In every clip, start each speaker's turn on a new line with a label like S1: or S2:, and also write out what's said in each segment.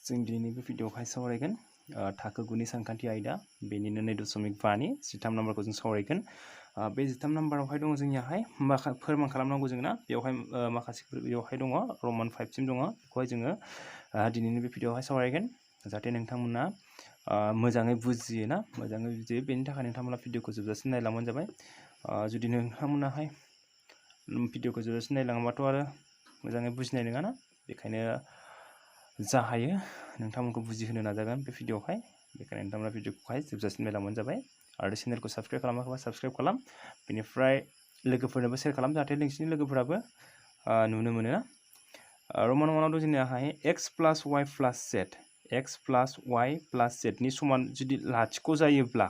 S1: जों दिनैनि बे भिडिअआवहाय सावरायगोन थाखो 9 नि सानखान्थि आयदा बेनिनो 2.5 नि 13 नाम्बारखौ जों सावरायगोन। बे 13 नाम्बारावहाय दङ जोंनियाहाय फोरमान खालामनांगौ जोंना बेवहाय माखासे बेवहाय दङ रमान 5 सिम दङ बेखौहाय जोङो दिनैनि बे भिडिअआवहाय सावरायगोन जाहाथे नोंथांमोना मोजाङै बुजियो ना मोजाङै बुजियो बेनि थाखाय नोंथांमोना भिडिअखौ जोबजासिम नायलांबानो जाबाय। जुदि नोंथांमोनाहाय भिडिअखौ जोबजासिम नायलाङाबाथ' आरो मोजाङै बुजिनाय नङा ना बेखायनो जा हायो नोंथांमोनखौ बुजिहोनो नाजागोन बे भिडिअआवहाय बेखायनो नोंथांमोना भिडिअखौहाय जोबजासिम नायलांबानो जाबाय आरो चेनेलखौ साबस्क्राइब खालामाखैबा साबस्क्राइब खालाम बेनिफ्राय लोगोफोरनोबो शेयार खालाम जाहाथे नोंसिनि लोगोफोराबो नुनो मोनो ना। रमान 1 आव जोंनियाहाय x plus y plus z x plus y plus z नि समान जुदि लाथिख' जायोब्ला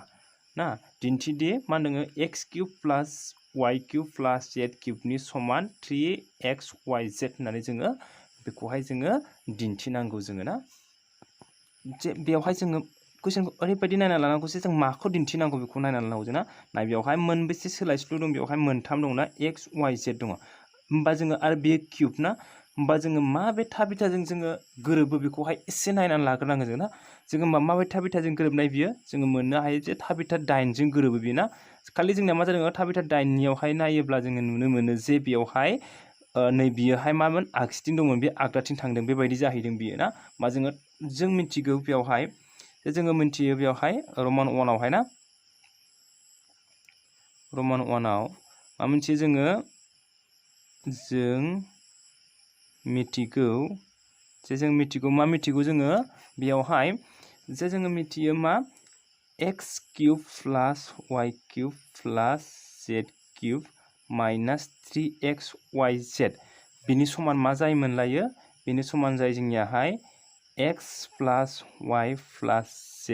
S1: ना दिन्थिदि मा होनदों x cube plus y cube plus z क्यूबनि समान 3xyz होननानै जोङो बेखौहाय जोङो दिन्थिनांगौ जोङो ना जे बेवहाय जोङो कुइसनखौ ओरैबायदि नायना लानांगौ जे जों माखौ दिन्थिनांगौ बेखौ नायना लानांगौ जोंना नाय बेवहाय मोनबेसे सोलायस्लु दं बेवहाय मोनथाम दंना x y z दङ होमबा जोङो आरो बे क्यूब ना होमबा जोङो माबे थाबिथाजों जोङो गोरोबो बेखौहाय एसे नायनानै लाग्रोनांगोन जों ना जोङो माबे थाबिथाजों गोरोबनाय बियो जोङो मोननो हायो जे थाबिथा 8 जों गोरोबो बियो ना खालि जोंना मा जादों थाबिथा 8 नियावहाय नायोब्ला जोङो नुनो मोनो जे बेवहाय नै बियोहाय मामोन आगसिथिं दंमोन बे आगदाथिं थांदों बेबायदि जाहैदों बियो ना मा जों मिथिगौ बेवहाय जोङो मिथियो बेवहाय रमान 1 आवहाय ना रमान 1 आव मा मिथियो जों मिथिगौ मा मिथिगौ जोङो बेवहाय जे जोङो मिथियो मा x cube plus y cube plus z cube minus 3xyz बिनि समान मा जायोमोनलायो बिनि समान जायो जोंनियाहाय x plus y plus z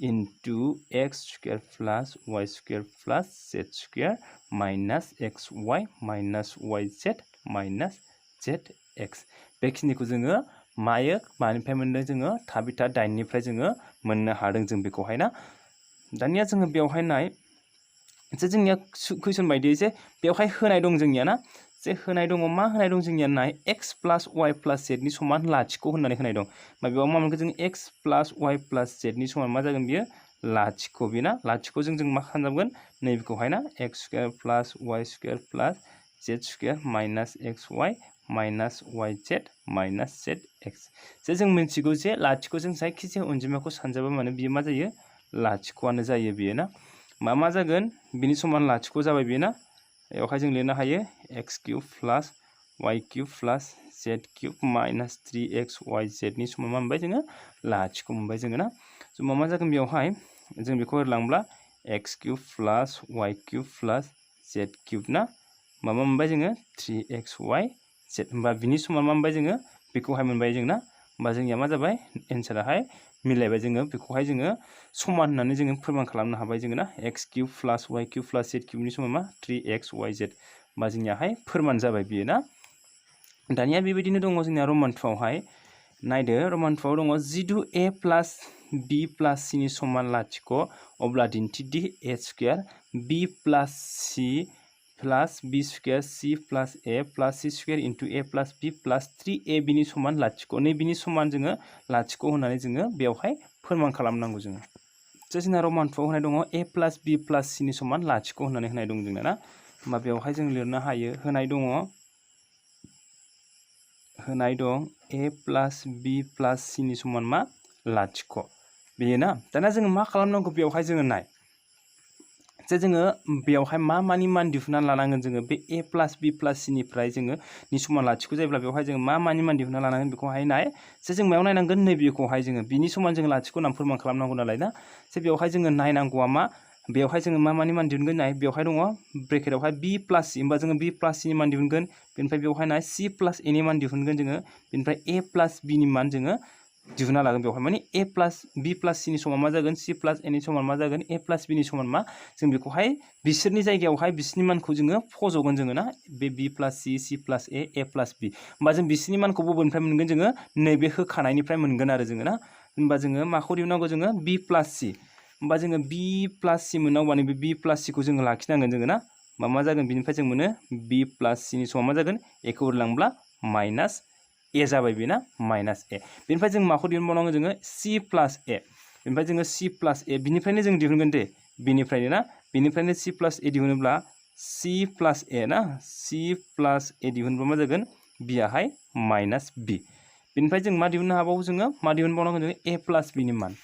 S1: into x square plus y square plus z square minus xy minus yz minus zx बेखिनिखौ जोङो मानिफ्राय मोनदों जोङो थाबिथा 8 निफ्राय जोङो मोननो हादों जों बेखौहाय ना दानिया जोङो बेवहाय नाय जे जोंनिया कुइसन बायदि जे बेवहाय होनाय दं जोंनिया ना जे होनाय दङ मा होनाय दं जोंनिया नाय x plus y plus z नि समान लाथिख' होननानै होनाय दं बेयाव मा मोनगोन जों x plus y plus z नि समान मा जागोन बियो लाथिख' बे ना लाथिख'जों जों मा खालामगोन नैबेखौहाय ना x square plus y square plus z square minus xy minus yz minus zx जे जों मिथिगौ जे लाथिख'जों जायखिजाया अनजिमाखौ सानजाबा माने बियो मा जायो लाथिख'आनो जायो बियो ना मा जागोन बिनि समान लाथिख' जाबाय बियो ना बेवहाय जों लिरनो हायो x cube plus y cube plus z cube minus 3xyz नि समान मा मोनबाय जोङो लाथिख' मोनबाय जोङो ना मा जागोन बेवहाय जों बेखौ होलांब्ला x cube plus y cube plus z cube ना मा मोनबाय जोङो 3xyz होमबा बिनि समान मा मोनबाय जोङो बेखौहाय मोनबाय जों ना होमबा जोंनिया मा जाबाय एन्साराहाय मिलायबाय जोङो बेखौहाय जोङो समान होननानै जोङो फोरमान खालामनो हाबाय जोङो ना x cube plus y cube plus z क्यूबनि समान मा 3xyz होमबा जोंनियाहाय फोरमान जाबाय बियो ना दानिया बेबायदिनो दङ जोंनिया रमान 2 आवहाय नायदो रमान 2 आव दङ जिदु a plus b plus c नि समान लाथिख' अब्ला दिन्थिदि a square b plus c plus b square c plus a plus c square into a plus b plus 3ab नि समान लाथिख' नै बिनि समान जोङो लाथिख' होननानै जोङो बेवहाय फोरमान खालामनांगौ जोङो जोंना रमान 2 आव होनाय दङ a plus b plus c नि समान लाथिख' होननानै होनाय दं जोंना ना होमबा बेवहाय जों लिरनो हायो होनाय दं a plus b plus c नि समान मा लाथिख' बेयो ना दाना जोङो मा खालामनांगौ बेवहाय जोङो नाय जे जोङो बेवहाय मानि मान दिहुनना लानांगोन जोङो बे a plus b plus c निफ्राय जोङो नि समान लाथिख' जायोब्ला बेवहाय जोङो मानि मान दिहुनना लानांगोन बेखौहाय नाय जे जों मायाव नायनांगोन नैबेखौहाय जोङो बिनि समान जोङो लाथिख' होननानै फोरमान खालामनांगौ नालाय ना जे बेवहाय जोङो नायनांगौआ मा बेवहाय जोङो मानि मान दिहुनगोन नाय बेवहाय दङ ब्रेकेटावहाय b प्लस c होमबा जोङो b प्लस c नि मान दिहुनगोन बेनिफ्राय बेवहाय नाय c प्लस a नि मान दिहुनगोन जोङो बेनिफ्राय a प्लस b नि मान जोङो दिहुनना लागोन बेवहाय माने a plus b plus c नि समान मा जागोन c प्लस a नि समान मा जागोन a प्लस b नि समान मा जों बेखौहाय बिसोरनि जायगायावहाय बिसोरनि मानखौ जोङो फज'गोन जोङो ना बे b plus c c plus a a plus b होमबा जों बिसोरनि मानखौ बबेनिफ्राय मोनगोन जोङो नैबे होखानायनिफ्राय मोनगोन आरो जोङो ना होमबा जोङो माखौ दिहुननांगौ जोङो b प्लस c होमबा जोङो b प्लस c मोननांगौबा नैबे b प्लस c खौ जोङो लाखिनांगोन जोङो ना मा जागोन बिनिफ्राय जों मोनो b प्लस c नि समान मा जागोन a खौ होलांब्ला माइनास ए जाबाय बेना माइनास ए बेनिफ्राय जों माखौ दिहुनबावनांगौ जोङो c प्लास ए बेनिफ्राय जोङो c प्लास ए बिनिफ्रायनो जों दिहुनगोन दे बिनिफ्रायनो ना बिनिफ्रायनो c प्लास ए दिहुनोब्ला c प्लास ए ना c प्लास ए दिहुनब्ला मा जागोन बियाहाय माइनास बि बेनिफ्राय जों मा दिहुननो हाबावो जोङो मा दिहुनबावनांगोन जोङो ए प्लास बिनि मान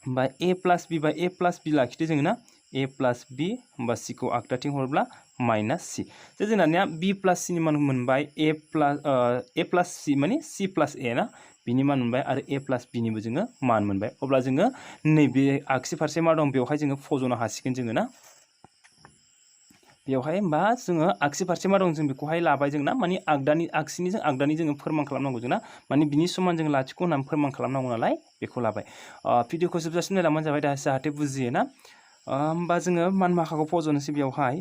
S1: होमबा ए प्लास बि बा ए प्लास बि लाखिदो जोङो ना ए प्लास बि होमबा c खौ आगदाथिं हरोब्ला माइनास c जे जोंना बि प्लास c नि मान मोनबाय ए प्लास c माने c प्लास ए ना बिनि मान मोनबाय आरो ए प्लास बि निबो जोङो मान मोनबाय अब्ला जोङो नैबे आगसि फारसे मा दं बेवहाय जोङो फज'नो हासिगोन जोङो ना बेवहाय होमबा जोङो आगसि फारसे मा दं जों बेखौहाय लाबाय जों ना माने आगसिनि जों आगदानि जोङो फोरमान खालामनांगौ जों ना माने बिनि समान जों लाथिख' होननानै फोरमान खालामनांगौ नालाय बेखौ लाबाय भिडिअखौ जोबजासिम नायलांबानो जाबाय दा जाहाथे बुजियो ना होमबा जोङो मान माखाखौ फज'नोसै बेवहाय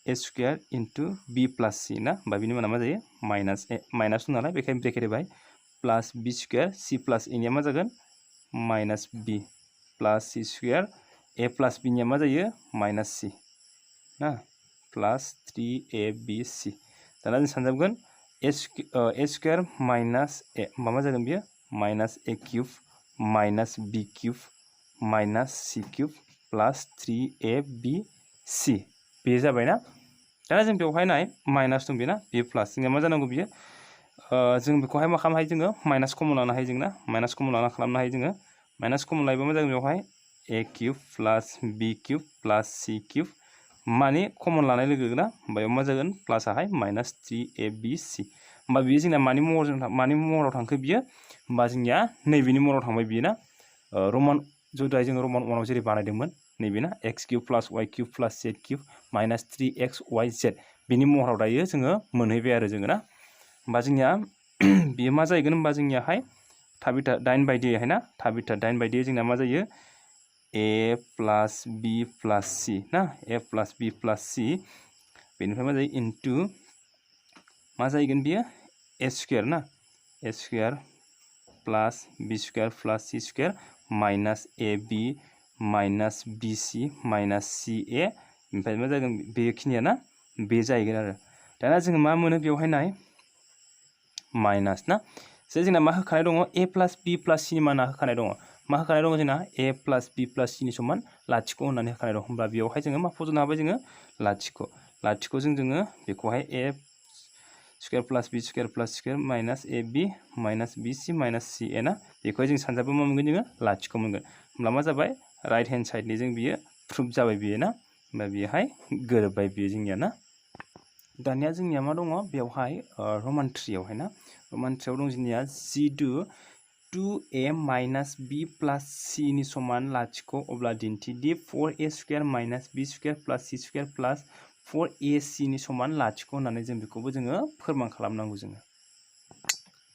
S1: ए स्क्वायर इन्टु बि प्लास सि ना होमबा बिनि माना मा जायो माइनास ए माइनास नालाय बेखायनो ब्रेकेट होबाय प्लास बि स्क्वायर सि प्लास ए निया मा जागोन माइनास बि प्लास सि स्क्वायर ए प्लास बि निया मा जायो माइनास सि ना प्लास 3abc दाना जों सानजाबगोन ए स्क्वायर माइनास ए होमबा मा जागोन बियो माइनास ए क्यूब माइनास बि क्यूब माइनास सी क्यूब प्लास 3abc बे जाबाय ना दाना जों बेवहाय नाय माइनास दं बेना बे प्लास जोंनिया मा जानांगौ बियो जों बेखौहाय मा खालामनो हायो जोङो माइनास कमन लानो हायो जों ना माइनास कमन लाना खालामनो हायो जोङो माइनास कमन लायोबा मा जागोन बेवहाय ए क्यूब प्लास बि क्यूब प्लास सी क्यूब माने कमन लानाय लोगो ना बेयाव मा जागोन प्लासाहाय माइनास 3abc होमबा बियो जोंना मानि महराव थांखो बियो होमबा जोंनिया नैबेनि महराव थांबाय बियो ना रमान जदाय जोङो रमान 1 आव जेरै बानायदोंमोन नैबे ना एक्स क्यूब प्लास वाइ क्यूब प्लास जेड क्यूब माइनास 3xyz बिनि महराव दायो जोङो मोनहैबाय आरो जोङो ना होमबा जोंनिया बियो मा जाहैगोन होमबा जोंनियाहाय थाबिथा 9 बायदियैहाय ना थाबिथा 9 बायदियै जोंना मा जायो ए प्लास बि प्लास सी ना ए प्लास बि प्लास सी बेनिफ्राय मा जायो इन्टु मा जाहैगोन बियो ए स्क्वायर ना ए स्क्वायर प्लास बि स्क्वायर प्लास सी स्क्वायर माइनास ए बि माइनास बि सी माइनास सी ए ओमफ्राय मा जागोन बेखिनिया ना बे जाहैगोन आरो दाना जोङो मा मोनो बेवहाय नाय माइनास ना जे जोंना मा होखानाय दङ ए प्लास बि प्लास सी नि माना होखानाय दङ मा होखानाय दङ जोंना ए प्लास बि प्लास सी नि समान लाथिख' होननानै होखानाय दं होमबा बेवहाय जोङो मा फज'नो हाबाय जोङो लाथिख'जों जोङो बेखौहाय ए स्क्वायर प्लास बि स्क्वायर प्लास स्क्वायर माइनास ए बि माइनास बि सी माइनास सी ए ना बेखौहाय जों सानजाबो मा मोनगोन जोङो लाथिख' मोनगोन होमब्ला मा जाबाय राइट हेन्ड साइडनि जों बियो प्रुफ जाबाय बियो ना होमबा बेहाय गोरोबबाय बियो जोंनिया ना दानिया जोंनिया मा दङ बेवहाय रमान 3 आवहाय ना रमान 3 आव दं जोंनिया जिदु 2a माइनास बि प्लास सी नि समान लाथिख' अब्ला दिन्थिदि 4a square minus b square प्लास सी स्क्वायर प्लास 4ac नि समान लाथिख' होननानै जों बेखौबो जोङो फोरमान खालामनांगौ जोङो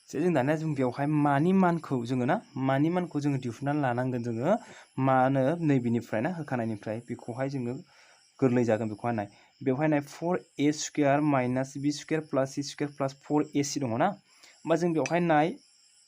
S1: जे जों दानिया जों बेवहाय मानि मानखौ जोङो ना मानि मानखौ जोङो दिहुननानै लानांगोन जोङो मानो नैबेनिफ्राय ना होखानायनिफ्राय बेखौहाय जोङो गोरलै जागोन बेखौहाय नाय बेवहाय नाय 4a square minus b square प्लास सी स्क्वायर प्लास 4ac दङ ना होमबा जों बेवहाय नाय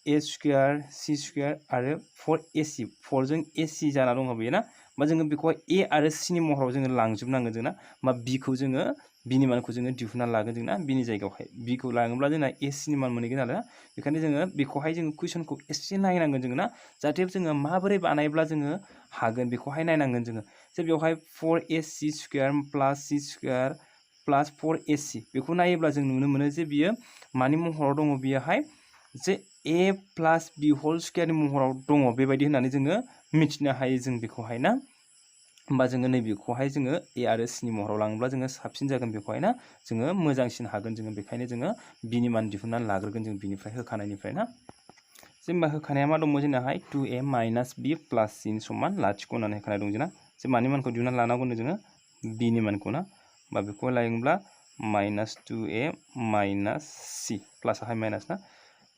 S1: ए स्क्वायर सी स्क्वायर आरो 4ac 4 जों ac जाना दङ बेयो ना होमबा जोङो बेखौहाय ए आरो c नि महराव जोङो लांजोबनांगोन जों ना होमबा बिखौ जोङो बिनि मानखौ जोङो दिहुनना लागोन जों ना बिनि जायगायावहाय बिखौ लाङोब्ला जोंना ac नि मान मोनहैगोन आरो बेखायनो जोङो बेखौहाय जोङो कुइसनखौ एसे नायनांगोन जोङो ना जाहाथे जोङो माबोरै बानायब्ला जोङो हागोन बेखौहाय नायनांगोन जोङो जे बेवहाय 4ac स्क्वायर प्लास c स्क्वायर प्लास 4ac बेखौ नायोब्ला जों नुनो मोनो जे बियो मानि महराव दङ बियोहाय जे ए प्लास बि होल स्क्वायरनि महराव दङ बेबायदि होननानै जोङो मिथिनो हायो जों बेखौहाय ना होमबा जोङो नैबेखौहाय जोङो ए आरो c नि महराव लाङोब्ला जोङो साबसिन जागोन बेखौहाय ना जोङो मोजांसिन हागोन जोङो बेखायनो जोङो बिनि मान दिहुननानै लाग्रोगोन जों बिनिफ्राय होखानायनिफ्राय ना जेनेबा होखानाया मा दंमोन जोंनाहाय 2a माइनास बि प्लास c नि समान लाथिख' होननानै होखानाय दं जोंना जे मानि मानखौ दिहुननानै लानांगौ जोङो बिनि मानखौ ना होमबा बेखौ लायोब्ला माइनास 2a माइनास c प्लासाहाय माइनास ना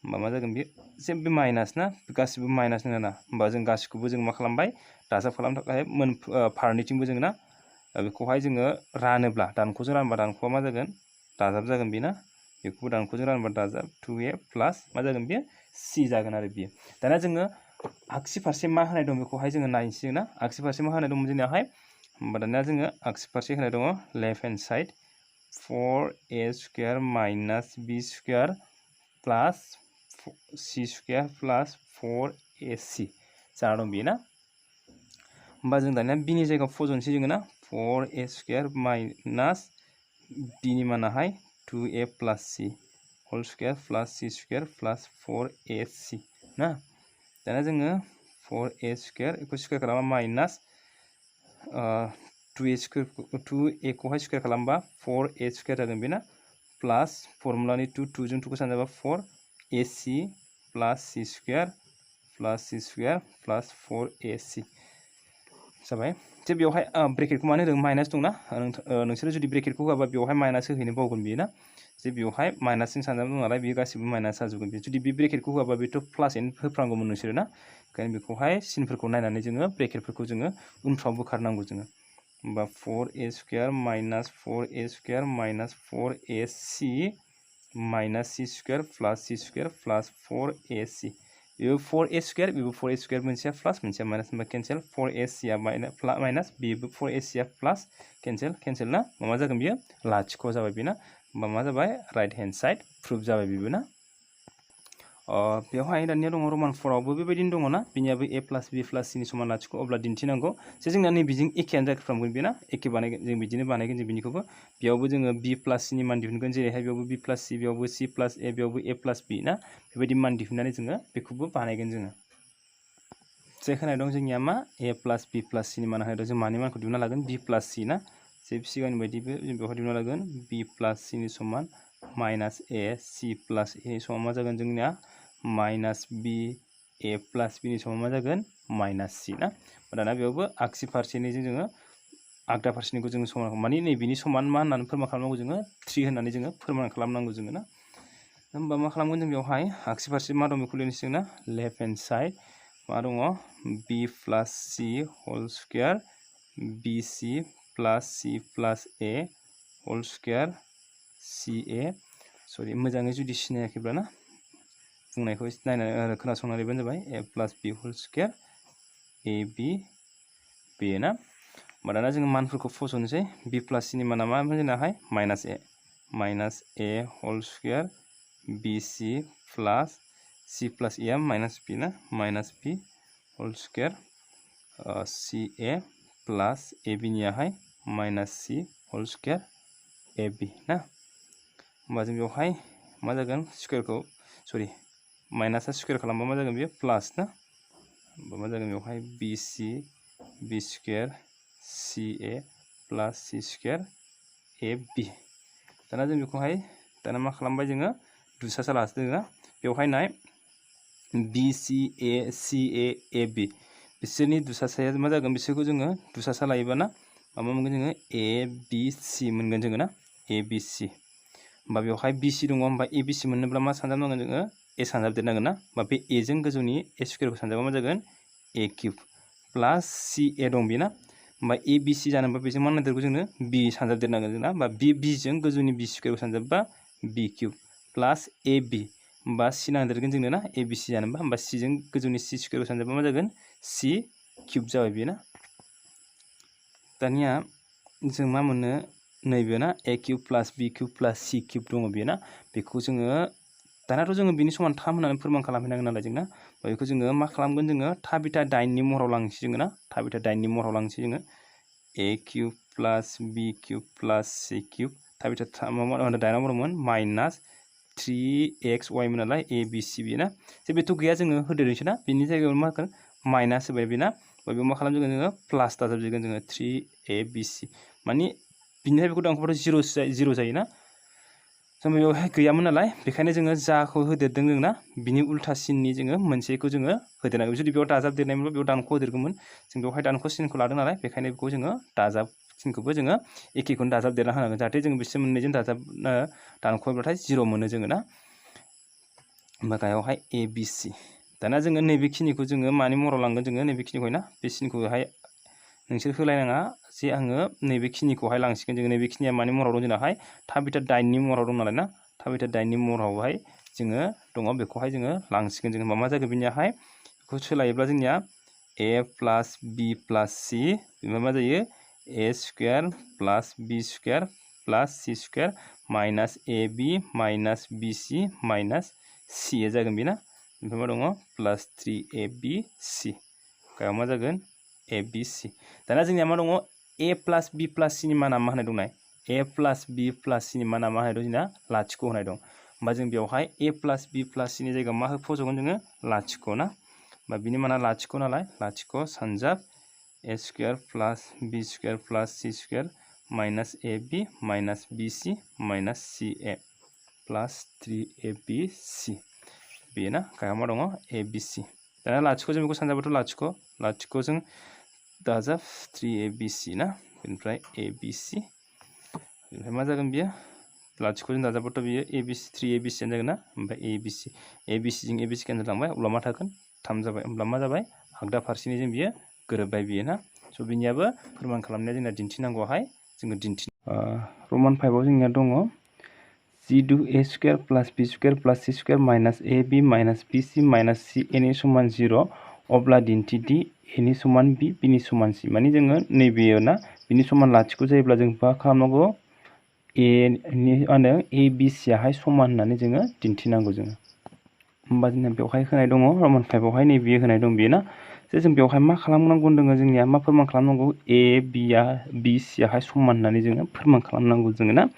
S1: होमबा मा जागोन बेयो जे बे माइनास ना गासिबो माइनास नङा ना होमबा जों गासिखौबो जों मा खालामबाय दाजाब खालामनो थाखाय फारनैथिंबो जों ना बेखौहाय जोङो रानोब्ला दानख'जों रानबा दानख'आ मा जागोन दाजाब जागोन बेना बेखौबो दानख'जों रानबा दाजाब 2a प्लास मा जागोन बेयो c जागोन आरो बियो दाना जोङो आगसि फारसे मा होनाय दं बेखौहाय जोङो नायनोसै ना आगसि फारसे मा होनाय दंमोन जोंनियावहाय होमबा दानिया जोङो आगसि फारसे होनाय दङ left hand side 4a square minus b square plus c square plus 4ac जाना दं बेयो ना होमबा जों दानिया b नि जायगायाव फजनसै जोङो ना 4a स्क्वायर माइनास b नि मानाहाय 2a plus c whole square plus c square plus 4ac ना दाना जोङो 4a स्क्वायर इखौ स्क्वायर खालामबा माइनास 2a स्क्वायर 2a खौहाय स्क्वायर खालामबा 4a स्क्वायर जागोन बेना प्लस फर्मुलानि 2 जों 2 खौ सानजाबा 4ac plus c square plus 4ac जाबाय जे बेवहाय ब्रेकेटखौ मानो होदों माइनास दंना नोंसोर जुदि ब्रेकेटखौ होआबा बेवहाय माइनास होहैनो बावगोन बेयो ना जे बेवहाय माइनासजों सानजाबा दं नालाय बेयो गासिबो माइनास जाजोबगोन बे जुदि बे ब्रेकेटखौ होआबा बेथ' प्लासैनो होफ्रांगौमोन नोंसोरो ना ओंखायनो बेखौहाय सिनफोरखौ नायनानै जोङो ब्रेकेटफोरखौ जोङो उनफ्राव बोखारनांगौ जोङो होमबा 4a square minus 4a square minus 4ac minus c square plus 4ac बेबो 4a स्क्वायर बेबो 4a स्क्वायर मोनसेया प्लस मोनसेया माइनास होमबा केन्सेल 4ac आ माइनास बेबो 4ac आ प्लस केन्सेल ना मा जागोन बियो लाथिख' जाबाय बेना होमबा मा जाबाय राइट हेन्ड साइड प्रुफ जाबाय बेबो ना बेवहाय दानिया दङ रमान 4आवबो बेबायदिनो दङ ना बिनियाबो a plus b plus c नि समान लाथिख' अब्ला दिन्थिनांगौ जे जोंना नैबेजों एखेयानो जाफ्रामगोन बेना एखे बानायगोन जों बिदिनो बानायगोन जों बिनिखौबो बेयावबो जोङो b प्लस c नि मान दिहुनगोन जेरैहाय बेयावबो b प्लस c बेयावबो c प्लस a बेयावबो a प्लस b ना बेबायदि मान दिहुननानै जोङो बेखौबो बानायगोन जोङो जे होनाय दं जोंनिया मा a plus b plus c नि मान होनाय दं जों मानि मानखौ दिहुनना लागोन b प्लस c ना जे सिगांनि बायदिबो जों बेवहाय दिहुनना लागोन b प्लस c नि समान minus a c plus a नि समान मा जागोन जोंनिया minus b a plus b नि समान मा जागोन माइनास c ना दाना बेयावबो आगसि फारसेनिजों जोङो आगदा फारसेनिखौ जोङो समान माने नैबेनि समान मा होननानै फोरमान खालामनांगौ जोङो 3 होननानै जोङो फोरमान खालामनांगौ जोङो ना होमबा मा खालामगोन जों बेवहाय आगसि फारसे मा दं बेखौ लिरनोसै ना लेफ्ट हेन्ड साइड मा दङ b plus c whole square bc plus c plus a whole square ca सरि मोजाङै जुदि सिनायाखैब्ला ना बुंनायखौ नायनानै खोनासंनानै लिरबानो जाबाय a plus b whole square ab b ना होमबा दाना जोङो मानफोरखौ फस'नोसै b प्लस c नि माना मा जोंनाहाय minus a whole square bc plus c plus a minus b ना minus b whole square ca plus ab नियाहाय minus c whole square ab ना होमबा जों बेवहाय मा जागोन स्क्वायरखौ सरि माइनासा स्क्वायर खालामबा मा जागोन बेयो प्लास ना होमबा मा जागोन बेवहाय bc b square ca plus c square ab दाना जों बेखौहाय दाना मा खालामबाय जोङो दुसा सालासो दोङो बेवहाय नाय bca ca ab बिसोरनि दुसासाया मा जागोन बिसोरखौ जोङो दुसासा लायोबा ना मा मोनगोन जोङो abc मोनगोन जोङो ना abc होमबा बेवहाय bc दङ होमबा abc मोननोब्ला मा सानजाबनांगोन जोङो a सानजाबदेरनांगोन ना होमबा बे a जों गोजौनि a स्क्वायरखौ सानजाबा मा जागोन a क्यूब प्लस ca दं बेना होमबा abc जानोबा बेजों मा नांदेरगौ जोंनो b सानजाबदेरनांगोन जोंना होमबा b जों गोजौनि b स्क्वायरखौ सानजाबबा b cube plus ab होमबा c नांदेरगोन जोंनो ना abc जानोबा होमबा c जों गोजौनि c स्क्वायरखौ सानजाबा मा जागोन c क्यूब जाबाय बेयो ना दानिया जों मा मोनो नैबे ना a cube plus b cube plus c cube दङ बेयो ना बेखौ जोङो दानाथ' जोङो बिनि समान 3 होननानै फोरमान खालामहैनांगोन नालाय जोंना बेखौ जोङो मा खालामगोन जोङो थाबिथा 8 नि महराव लांसै जोङो ना थाबिथा 8 नि महराव लांसै जोङो a cube plus b cube plus c cube थाबिथा 8 महरमोन माइनास 3xy मोन नालाय a b c बेयो ना जे बेथ' गैया जोङो होदेरनोसै ना बेनि जायगायाव मा होगोन माइनास होबाय बेना बेयाव मा खालामजोगोन जोङो प्लास दाजाबजोगोन जोङो 3abc माने बिनिफ्राय बेखौ दानख'बाथ' 0 जायोना जों बेवहाय गैयामोन नालाय बेखायनो जोङो जाखौ होदेरदों जोंना बिनि उल्था सिननि जोङो मोनसेखौ जोङो होदेरनांगौ जुदि बेयाव दाजाबदेरनायमोनब्ला बेयाव दानख' होदेरगौमोन जों बेवहाय दानख' सिनखौ लादों नालाय बेखायनो बेखौ जोङो दाजाब सिनखौबो जोङो एखेखौनो दाजाबदेरना होनांगोन जाहाथे जों बिसोर मोननैजों दानख'ब्लाथाय 0 मोनो जोङो ना होमबा गाहायावहाय abc दाना जोङो नैबेखिनिखौ जोङो मानि महराव लांगोन जोङो नैबेखिनिखौ ना बे सिनखौहाय नोंसोर होलायनाङा जे आङो नैबेखिनिखौहाय लांसिगोन जोङो नैबेखिनिया मानि महराव दं जोंनाहाय थाबिथा 8 नि महराव दं नालाय ना थाबिथा 8 नि महरावहाय जोङो दङ बेखौहाय जोङो लांसिगोन जोङो होमबा मा जागोन बेनियाहाय बेखौ सोलायोब्ला जोंनिया a plus b plus c बेनिफ्राय मा जायो a square plus b square plus c square minus ab minus bc minus c आ जागोन बेना ओमफ्राय मा दङ प्लास 3abc गायाव मा जागोन abc दाना जोंनिया मा दङ a plus b plus c नि माना मा होनाय दं नाय a plus b plus c नि माना मा होनाय दं जोंना लाथिख' होनाय दं होमबा जों बेवहाय a plus b plus c नि जायगायाव मा फज'गोन जोङो लाथिख' ना होमबा बिनि माना लाथिख' नालाय लाथिख' सानजाब a square plus b square plus c square minus ab minus bc minus ca plus 3abc बेयो ना गायाव मा दङ abc दाना लाथिख' जों बेखौ सानजाबाथ' लाथिख' जों दाजाब 3abc ना बेनिफ्राय abc ओमफ्राय मा जागोन बियो लाथिख' जों दाजाबाथ' बियो abc 3abc जागोन ना ओमफ्राय abc जों abc केन्सेल थांबाय अब्ला मा थागोन 3 जाबाय होमब्ला मा जाबाय आगदा फारसेनि जों बियो गोरोबबाय बियो ना स' बिनियाबो फोरमान खालामनाया जोंना दिन्थिनांगौहाय जोङो रमान 5 आव जोंनिया दङ जिदु a square plus b square plus c square minus ab minus bc minus c a नि समान 0 अब्ला दिन्थिदि a नि समान b b नि समान c माने जोङो नैबेयो ना बिनि समान लाथिख' जायोब्ला जों मा खालामनांगौ a नि आनो a b c आहाय समान होननानै जोङो दिन्थिनांगौ जोङो होमबा जोंना बेवहाय होनाय दङ रमान 5 आवहाय नैबेयो होनाय दं बेयो ना जे जों बेवहाय मा खालामनांगौ होनदों जोंनिया मा फोरमान खालामनांगौ a b आ b c आहाय समान होननानै जोङो फोरमान खालामनांगौ जोङो ना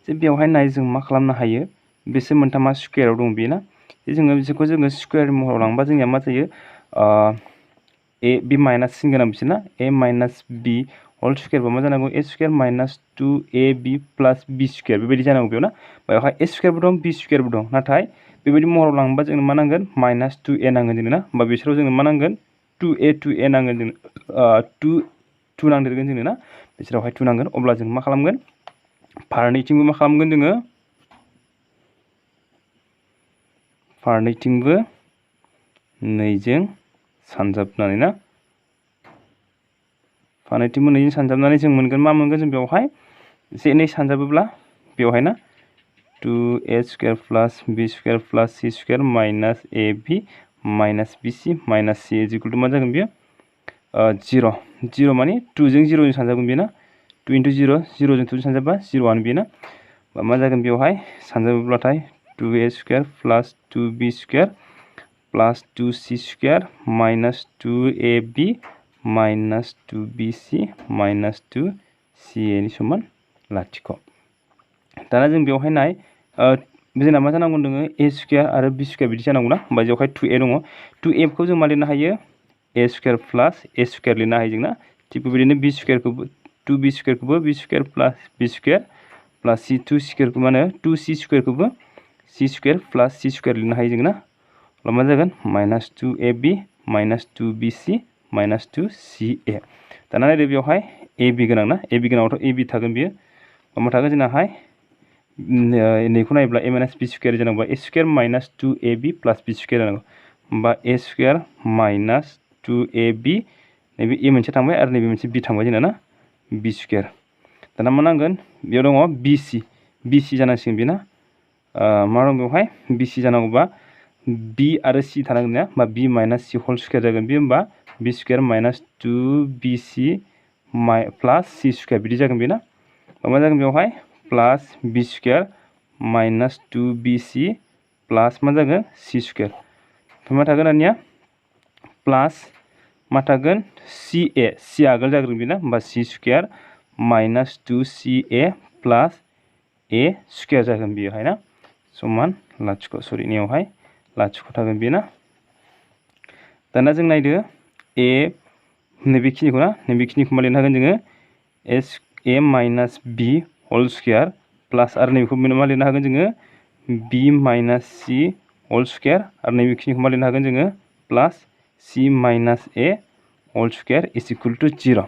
S1: जे बेवहाय नाय जों मा खालामनो हायो बेसोर मोनथामा स्क्वायराव दं बेयो ना जे जोङो बिसोरखौ जोङो स्क्वायर महराव लांबा जोंनिया मा जायो a b माइनास सिन गोनां बिसोर ना a minus b whole square बा मा जानांगौ a square minus 2ab plus b square बेबायदि जानांगौ बेयाव ना बेवहाय a स्क्वायरबो दं b स्क्वायरबो दं नाथाय बेबायदि महराव लांबा जोंनो मा नांगोन माइनास 2a नांगोन जोंनो ना होमबा बिसोराव जोंनो मा नांगोन 2a नांगोन जोंनो 2 नांदेरगोन जोंनो ना बिसोरावहाय 2 नांगोन अब्ला जों मा खालामगोन फारनैथिंबो मा खालामगोन जोङो फारनैथिंबो 2 जों सानजाबनानै ना फारनैथिंबो 2 जों सानजाबनानै जों मोनगोन मा मोनगोन जों बेवहाय जे 2 सानजाबोब्ला बेवहाय ना 2a square plus b square plus c square minus ab minus bc minus c is equal to मा जागोन बेयो 0 माने 2 जों 0 जों सानजाबगोन बेयो ना 2 into 0 0 जों 2 जों सानजाबा 0 आनो बेयो ना मा जागोन बेवहाय सानजाबोब्लाथाय 2a square plus 2b square plus 2c square minus 2ab minus 2bc minus 2ca नि समान लाथिख' दाना जों बेवहाय नाय जोंना मा जानांगौ दङ a स्क्वायर आरो b स्क्वायर बिदि जानांगौ ना होमबा बेवहाय 2a दङ 2a खौ जों मा लिरनो हायो a square plus a square लिरनो हायो जों ना थिग बेबायदिनो b स्क्वायरखौबो 2b स्क्वायरखौबो b square plus b square plus c 2 स्क्वायरखौ मा होनो 2c स्क्वायरखौबो c square plus c square लिरनो हायो जों ना अब्ला मा जागोन minus 2ab minus 2bc minus 2ca दाना नायदो बेवहाय ab गोनां ना ab गोनाङावथ' ab थागोन बियो मा थागोन जोंनाहाय नैखौ नायोब्ला a माइनास b स्क्वायर जानांगौ a square minus 2ab plus b square जानांगौ होमबा a स्क्वायर माइनास 2ab नैबे a मोनसे थांबाय आरो नैबे मोनसे b थांबाय जोंना ना b स्क्वायर दाना मा नांगोन बेयाव दङ bc जानांसिगोन बेना मा दं बेवहाय bc जानांगौबा b आरो c थानांगोन ना होमबा b minus c whole square जागोन बे होमबा b square minus 2bc plus c square बिदि जागोन बेना मा जागोन बेवहाय plus b square minus 2bc plus मा जागोन c स्क्वायर ओमफ्राय मा थागोन दानिया प्लस मा थागोन c आगोल जागोन बेना होमबा c square minus 2ca plus a square जागोन बेयोहाय ना समान लाथिख' सरि नैयावहाय लाथिख' थागोन बेना दाना जों नायदो a नैबेखिनिखौ ना नैबेखिनिखौ मा लिरनो हागोन जोङो a minus b whole square plus आरो नैबेखौ मा लिरनो हागोन जोङो b minus c whole square आरो नैबेखिनिखौ मा लिरनो हागोन जोङो plus c minus a whole square is equal to 0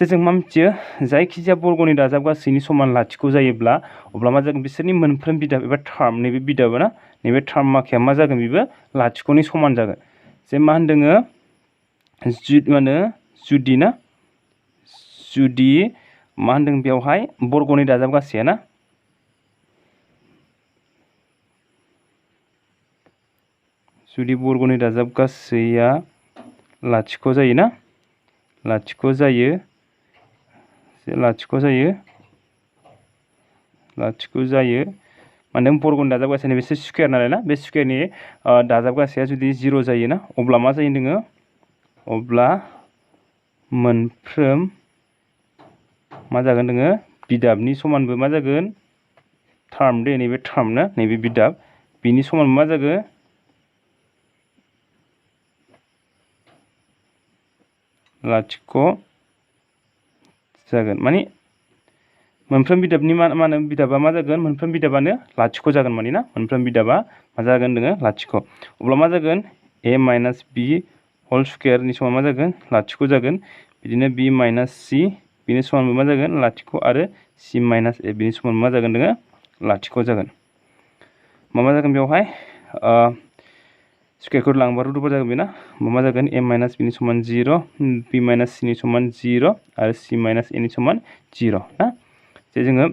S1: जे जों मा मिथियो जायखिजाया बर्गनि दाजाब गासैनि समान लाथिख' जायोब्ला अब्ला मा जागोन बिसोरनि मोनफ्रोम बिदाब एबा टार्म नैबे बिदाब ना नैबे टार्म माखाया मा जागोन बेबो लाथिख'नि समान जागोन जे मा होनदोङो जुदि मा होनदों बेवहाय बर्गनि दाजाब गासैया ना जुदि बर्गनि दाजाब गासैया लाथिख' जायो ना लाथिख' जायो माने बर्गनि दाजाबगासेनि बे स्क्वायर नालाय ना बे स्क्वायरनि दाजाबगासेया जुदि 0 जायोना अब्ला मा जायो नोङो अब्ला मोनफ्रोम मा जागोन नोङो बिदाबनि समानबो मा जागोन टार्म दे नैबे टार्म ना नैबे बिदाब बिनि समान मा जागोन लाथिख' जागोन माने मोनफ्रोम बिदाबनि मा होनो बिदाबा मा जागोन मोनफ्रोम बिदाबानो लाथिख' जागोन माने ना मोनफ्रोम बिदाबा मा जागोन नोङो लाथिख' अब्ला मा जागोन a माइनास b होल स्क्वायरनि समान मा जागोन लाथिख' जागोन बिदिनो b माइनास c बिनि समानबो मा जागोन लाथिख' आरो c माइनास a बिनि समान मा जागोन नोङो लाथिख' जागोन मा जागोन बेवहाय स्क्वायरखौ लांबा रुट जागोन बेना मा जागोन a माइनास b नि समान 0 b माइनास c नि समान 0 आरो c माइनास a नि समान 0 ना जे जोङो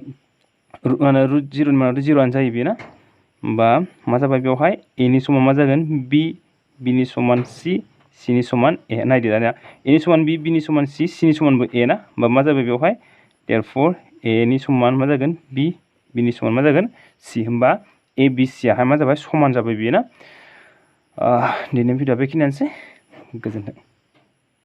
S1: रुट 0 नि मानावथ' 0 आनो जायो बेना होमबा मा जाबाय बेवहाय a नि समान मा जागोन b नि समान c नि समान a नायदो दानिया a नि समान b नि समान c नि समानबो a ना होमबा मा जाबाय बेवहाय therefore a नि समान मा जागोन b नि समान मा जागोन c होमबा a b c आहाय मा जाबाय समान जाबाय बेयो ना दिनै भिडिअ'आ बेखिनियानोसै गोजोन्थों